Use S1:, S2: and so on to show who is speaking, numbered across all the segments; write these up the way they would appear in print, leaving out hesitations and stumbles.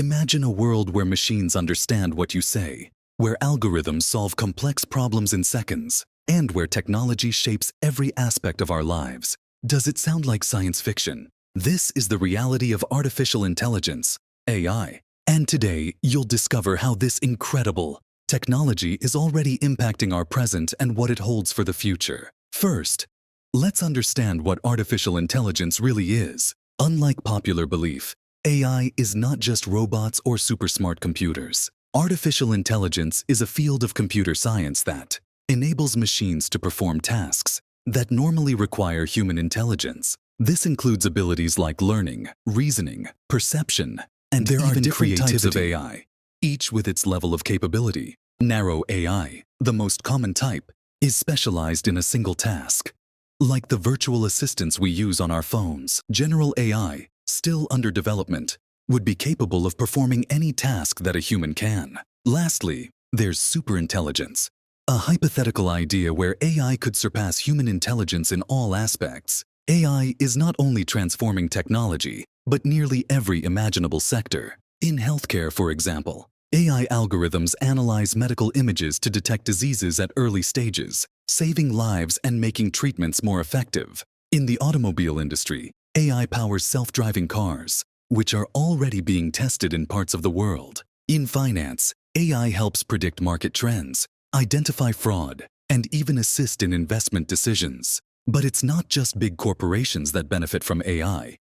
S1: Imagine a world where machines understand what you say, where algorithms solve complex problems in seconds, and where technology shapes every aspect of our lives. Does it sound like science fiction? This is the reality of artificial intelligence, AI. And today, you'll discover how this incredible technology is already impacting our present and what it holds for the future. First, let's understand what artificial intelligence really is. Unlike popular belief, AI is not just robots or super smart computers. Artificial intelligence is a field of computer science that enables machines to perform tasks that normally require human intelligence. This includes abilities like learning, reasoning, perception, and there are different types of AI, each with its level of capability. Narrow AI, the most common type, is specialized in a single task. Like the virtual assistants we use on our phones, general AI, still under development, would be capable of performing any task that a human can. Lastly, there's superintelligence, a hypothetical idea where AI could surpass human intelligence in all aspects. AI is not only transforming technology, but nearly every imaginable sector. In healthcare, for example, AI algorithms analyze medical images to detect diseases at early stages, saving lives and making treatments more effective. In the automobile industry, AI powers self-driving cars, which are already being tested in parts of the world. In finance, AI helps predict market trends, identify fraud, and even assist in investment decisions. But it's not just big corporations that benefit from AI.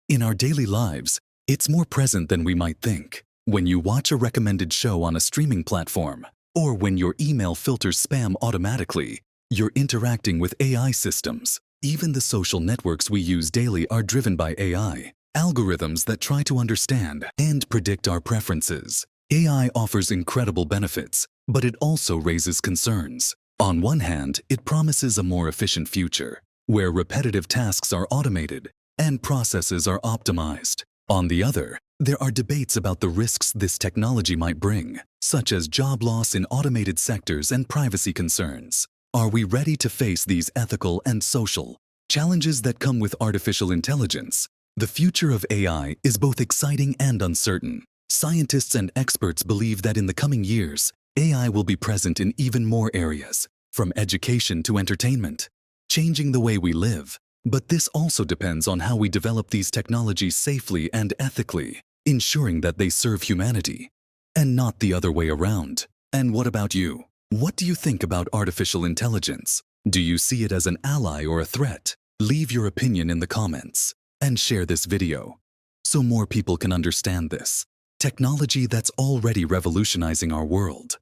S1: In our daily lives, it's more present than we might think. When you watch a recommended show on a streaming platform, or when your email filters spam automatically, you're interacting with AI systems. Even the social networks we use daily are driven by AI, algorithms that try to understand and predict our preferences. AI offers incredible benefits, but it also raises concerns. On one hand, it promises a more efficient future, where repetitive tasks are automated and processes are optimized. On the other, there are debates about the risks this technology might bring, such as job loss in automated sectors and privacy concerns. Are we ready to face these ethical and social challenges that come with artificial intelligence? The future of AI is both exciting and uncertain. Scientists and experts believe that in the coming years, AI will be present in even more areas, from education to entertainment, changing the way we live. But this also depends on how we develop these technologies safely and ethically, ensuring that they serve humanity, and not the other way around. And what about you? What do you think about artificial intelligence? Do you see it as an ally or a threat? Leave your opinion in the comments and share this video so more people can understand this technology that's already revolutionizing our world.